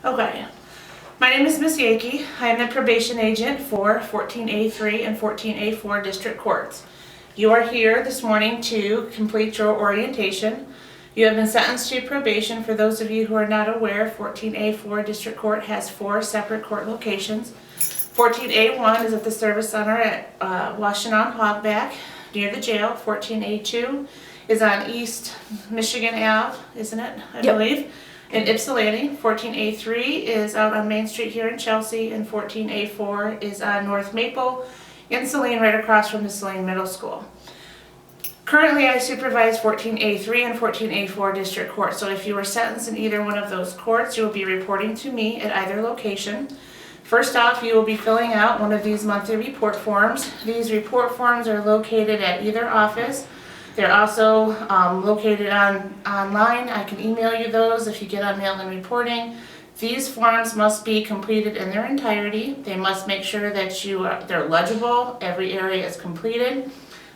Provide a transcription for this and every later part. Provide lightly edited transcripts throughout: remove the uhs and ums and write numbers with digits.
Okay. My name is Ms. Yeakey. I am the probation agent for 14A-3 and 14A-4 district courts. You are here this morning to complete your orientation. You have been sentenced to probation. For those of you who are not aware, 14A-4 district court has 4 separate court locations. 14A-1 is at the service center at Washtenaw Hogback near the jail. 14A-2 is on East Michigan Ave, isn't it? I believe. In Ypsilanti. 14A-3 is out on Main Street here in Chelsea, and 14A-4 is on North Maple in Saline, right across from the Saline Middle School. Currently, I supervise 14A-3 and 14A-4 district courts, so if you were sentenced in either one of those courts, you will be reporting to me at either location. First off, you will be filling out one of these monthly report forms. These report forms are located at either office. They're also located online. I can email you those if you get on mail and reporting. These forms must be completed in their entirety. They must make sure that they're legible. Every area is completed.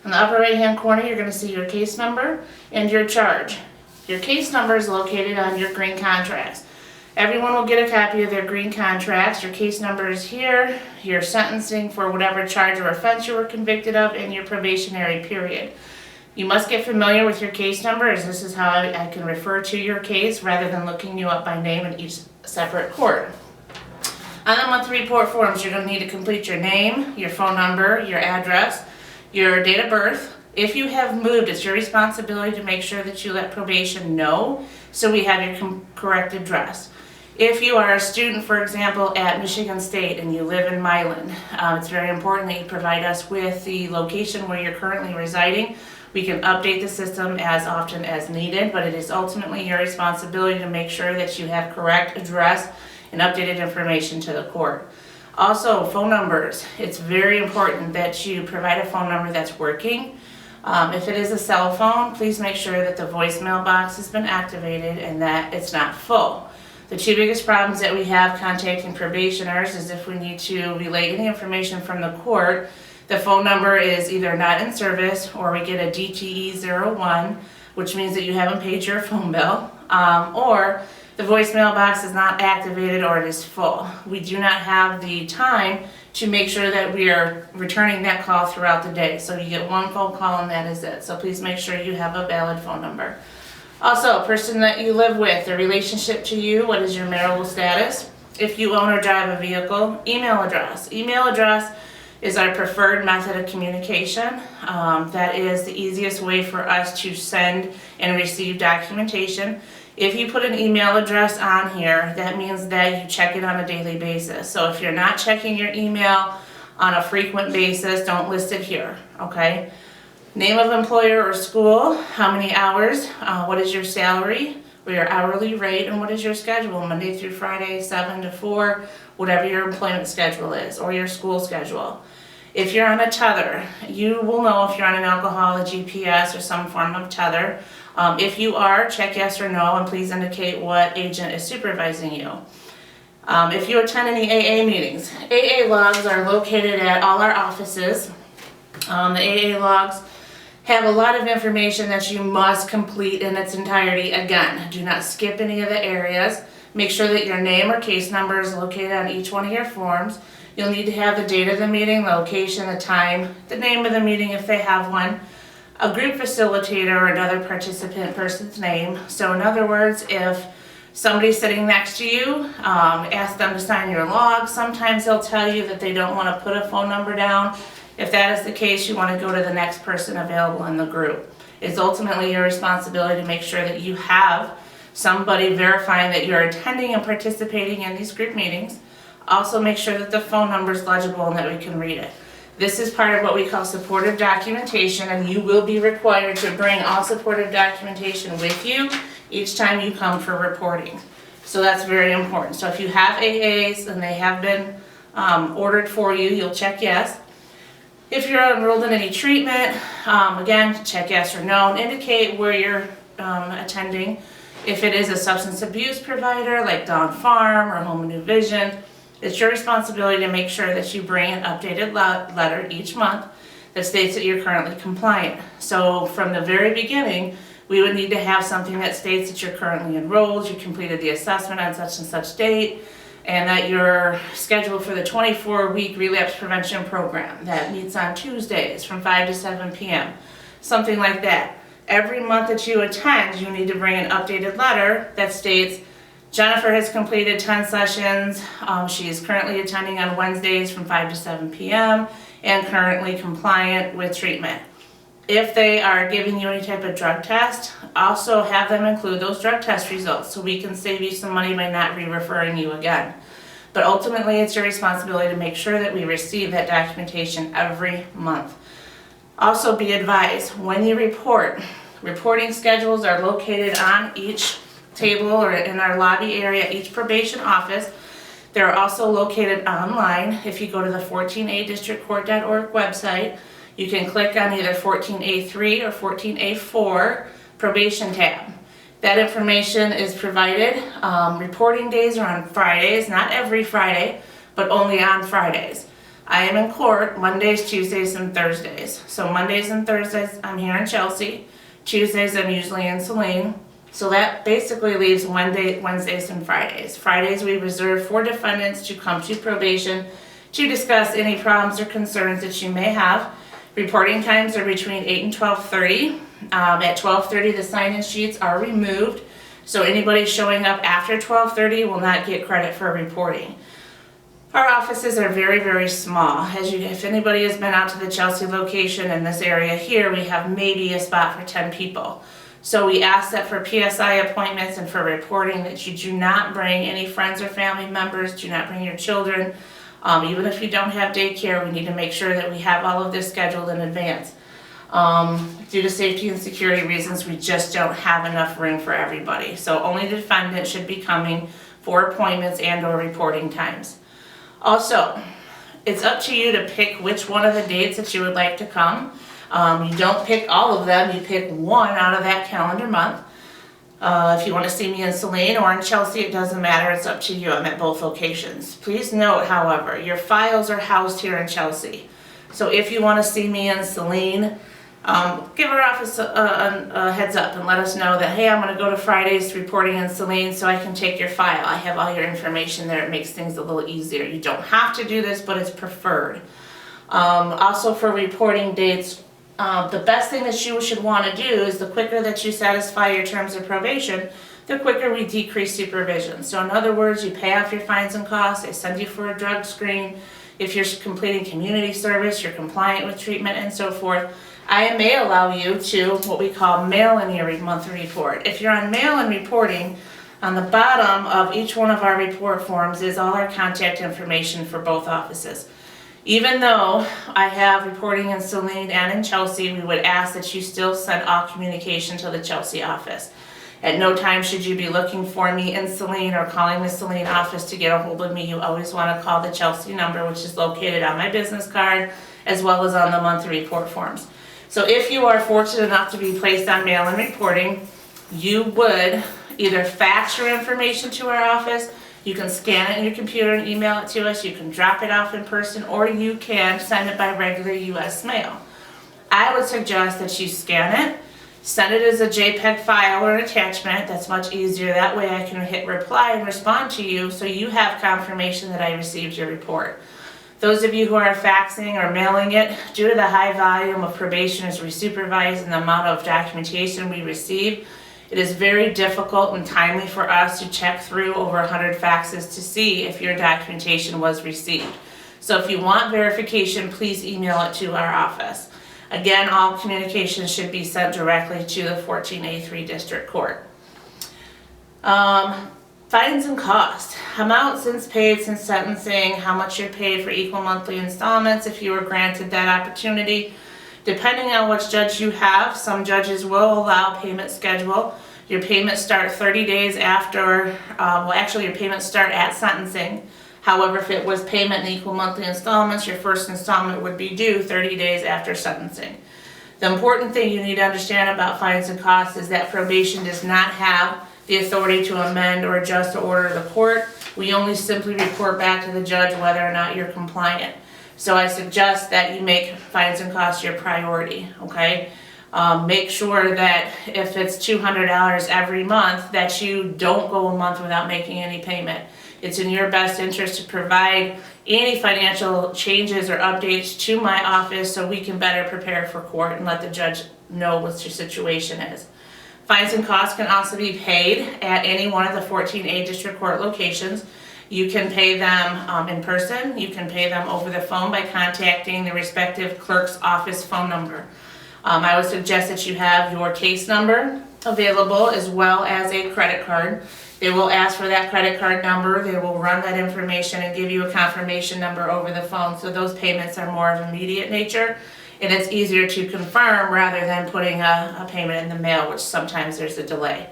In the upper right-hand corner, you're going to see your case number and your charge. Your case number is located on your green contracts. Everyone will get a copy of their green contracts. Your case number is here, your sentencing for whatever charge or offense you were convicted of, and your probationary period. You must get familiar with your case number, as this is how I can refer to your case rather than looking you up by name in each separate court. On the monthly report forms, you're going to need to complete your name, your phone number, your address, your date of birth. If you have moved, it's your responsibility to make sure that you let probation know so we have your correct address. If you are a student, for example, at Michigan State and you live in Milan, it's very important that you provide us with the location where you're currently residing. We can update the system as often as needed, but it is ultimately your responsibility to make sure that you have correct address and updated information to the court. Also, phone numbers. It's very important that you provide a phone number that's working. If it is a cell phone, please make sure that the voicemail box has been activated and that it's not full. The 2 biggest problems that we have contacting probationers is if we need to relay any information from the court, the phone number is either not in service or we get a DTE01, which means that you haven't paid your phone bill, or the voicemail box is not activated or it is full. We do not have the time to make sure that we are returning that call throughout the day. So you get one phone call and that is it. So please make sure you have a valid phone number. Also, a person that you live with, their relationship to you, what is your marital status? If you own or drive a vehicle, email address. Email address is our preferred method of communication. That is the easiest way for us to send and receive documentation. If you put an email address on here, that means that you check it on a daily basis. So if you're not checking your email on a frequent basis, don't list it here, okay? Name of employer or school, how many hours, what is your salary, or your hourly rate, and what is your schedule, Monday through Friday, 7 to 4, whatever your employment schedule is, or your school schedule. If you're on a tether, you will know if you're on an alcohol, a GPS, or some form of tether. If you are, check yes or no, and please indicate what agent is supervising you. If you attend any AA meetings, AA logs are located at all our offices. The AA logs have a lot of information that you must complete in its entirety. Again, do not skip any of the areas. Make sure that your name or case number is located on each one of your forms. You'll need to have the date of the meeting, the location, the time, the name of the meeting if they have one, a group facilitator or another participant person's name. So in other words, if somebody's sitting next to you, ask them to sign your log. Sometimes they'll tell you that they don't want to put a phone number down. If that is the case, you want to go to the next person available in the group. It's ultimately your responsibility to make sure that you have somebody verifying that you're attending and participating in these group meetings. Also make sure that the phone number is legible and that we can read it. This is part of what we call supportive documentation, and you will be required to bring all supportive documentation with you each time you come for reporting. So that's very important. So if you have AAs and they have been ordered for you, you'll check yes. If you're enrolled in any treatment, again, check yes or no and indicate where you're attending. If it is a substance abuse provider like Dawn Farm or Home of New Vision, it's your responsibility to make sure that you bring an updated letter each month that states that you're currently compliant. So from the very beginning, we would need to have something that states that you're currently enrolled, you completed the assessment on such and such date, and that you're scheduled for the 24-week relapse prevention program that meets on Tuesdays from 5 to 7 p.m. Something like that. Every month that you attend, you need to bring an updated letter that states Jennifer has completed 10 sessions, she is currently attending on Wednesdays from 5 to 7 p.m. and currently compliant with treatment. If they are giving you any type of drug test, also have them include those drug test results so we can save you some money by not re-referring you again. But ultimately, it's your responsibility to make sure that we receive that documentation every month. Also be advised, when you report, reporting schedules are located on each table or in our lobby area, each probation office. They're also located online. If you go to the 14adistrictcourt.org website, you can click on either 14A-3 or 14A-4 probation tab. That information is provided. Reporting days are on Fridays, not every Friday, but only on Fridays. I am in court Mondays, Tuesdays, and Thursdays. So Mondays and Thursdays, I'm here in Chelsea. Tuesdays, I'm usually in Saline. So that basically leaves Wednesdays and Fridays. Fridays, we reserve for defendants to come to probation to discuss any problems or concerns that you may have. Reporting times are between 8 and 12:30. At 12:30, the sign-in sheets are removed, so anybody showing up after 12:30 will not get credit for reporting. Our offices are very, very small. If anybody has been out to the Chelsea location in this area here, we have maybe a spot for 10 people. So we ask that for PSI appointments and for reporting that you do not bring any friends or family members, do not bring your children. Even if you don't have daycare, we need to make sure that we have all of this scheduled in advance. Due to safety and security reasons, we just don't have enough room for everybody. So only the defendant should be coming for appointments and or reporting times. Also, it's up to you to pick which one of the dates that you would like to come. You don't pick all of them, you pick one out of that calendar month. If you want to see me in Saline or in Chelsea, it doesn't matter, it's up to you. I'm at both locations. Please note, however, your files are housed here in Chelsea. So if you want to see me in Saline, give our office a heads up and let us know that, hey, I'm going to go to Friday's reporting in Saline so I can take your file. I have all your information there. It makes things a little easier. You don't have to do this, but it's preferred. Also for reporting dates, the best thing that you should want to do is the quicker that you satisfy your terms of probation, the quicker we decrease supervision. So in other words, you pay off your fines and costs, they send you for a drug screen. If you're completing community service, you're compliant with treatment and so forth, I may allow you to what we call mail in your monthly report. If you're on mail-in reporting, on the bottom of each one of our report forms is all our contact information for both offices. Even though I have reporting in Saline and in Chelsea, we would ask that you still send all communication to the Chelsea office. At no time should you be looking for me in Saline or calling the Saline office to get a hold of me. You always want to call the Chelsea number, which is located on my business card, as well as on the monthly report forms. So if you are fortunate enough to be placed on mail-in reporting, you would either fax your information to our office, you can scan it in your computer and email it to us, you can drop it off in person, or you can send it by regular US mail. I would suggest that you scan it, send it as a JPEG file or an attachment. That's much easier. That way I can hit reply and respond to you so you have confirmation that I received your report. Those of you who are faxing or mailing it, due to the high volume of probationers we supervise and the amount of documentation we receive, it is very difficult and timely for us to check through over 100 faxes to see if your documentation was received. So if you want verification, please email it to our office. Again, all communications should be sent directly to the 14A-3 District Court. Fines and costs. Amount since paid since sentencing, how much you're paid for equal monthly installments if you were granted that opportunity. Depending on which judge you have, some judges will allow payment schedule. Your payments start 30 days after, your payments start at sentencing. However, if it was payment in equal monthly installments, your first installment would be due 30 days after sentencing. The important thing you need to understand about fines and costs is that probation does not have the authority to amend or adjust the order of the court. We only simply report back to the judge whether or not you're compliant. So I suggest that you make fines and costs your priority, okay? Make sure that if it's $200 every month, that you don't go a month without making any payment. It's in your best interest to provide any financial changes or updates to my office so we can better prepare for court and let the judge know what your situation is. Fines and costs can also be paid at any one of the 14A District Court locations. You can pay them in person. You can pay them over the phone by contacting the respective clerk's office phone number. I would suggest that you have your case number available as well as a credit card. They will ask for that credit card number. They will run that information and give you a confirmation number over the phone, so those payments are more of immediate nature and it's easier to confirm rather than putting a payment in the mail, which sometimes there's a delay.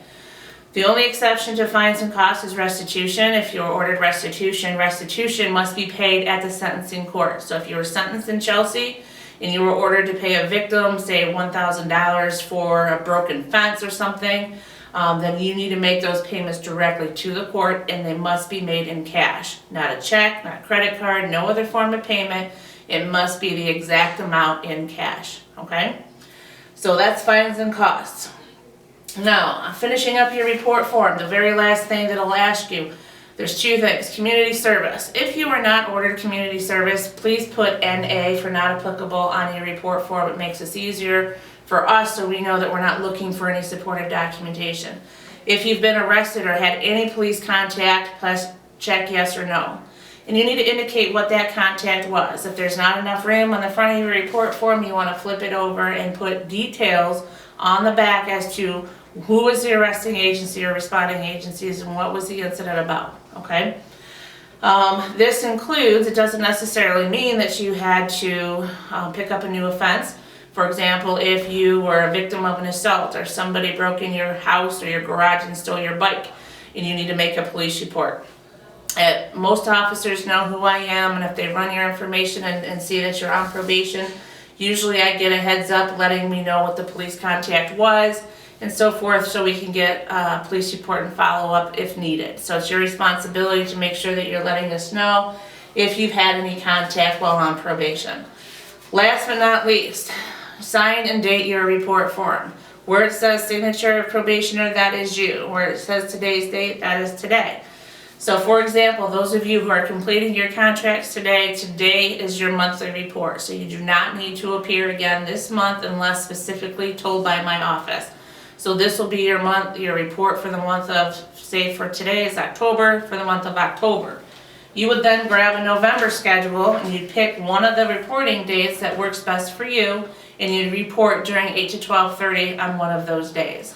The only exception to fines and costs is restitution. If you're ordered restitution, restitution must be paid at the sentencing court. So if you were sentenced in Chelsea and you were ordered to pay a victim, say $1,000 for a broken fence or something, then you need to make those payments directly to the court, and they must be made in cash. Not a check, not a credit card, no other form of payment. It must be the exact amount in cash, okay? So that's fines and costs. Now, finishing up your report form, the very last thing that I'll ask you, there's two things. Community service. If you are not ordered community service, please put NA for not applicable on your report form. It makes us easier for us so we know that we're not looking for any supportive documentation. If you've been arrested or had any police contact, please check yes or no. And you need to indicate what that contact was. If there's not enough room on the front of your report form, you want to flip it over and put details on the back as to who was the arresting agency or responding agencies and what was the incident about, okay? This includes, it doesn't necessarily mean that you had to pick up a new offense. For example, if you were a victim of an assault or somebody broke in your house or your garage and stole your bike and you need to make a police report. Most officers know who I am, and if they run your information and see that you're on probation, usually I get a heads up letting me know what the police contact was and so forth, so we can get a police report and follow up if needed. So it's your responsibility to make sure that you're letting us know if you've had any contact while on probation. Last but not least, sign and date your report form. Where it says signature of probationer, that is you. Where it says today's date, that is today. So for example, those of you who are completing your contracts today, today is your monthly report. So you do not need to appear again this month unless specifically told by my office. So this will be your report for the month of, say for today is October, for the month of October. You would then grab a November schedule and you'd pick one of the reporting dates that works best for you, and you'd report during 8 to 12:30 on one of those days.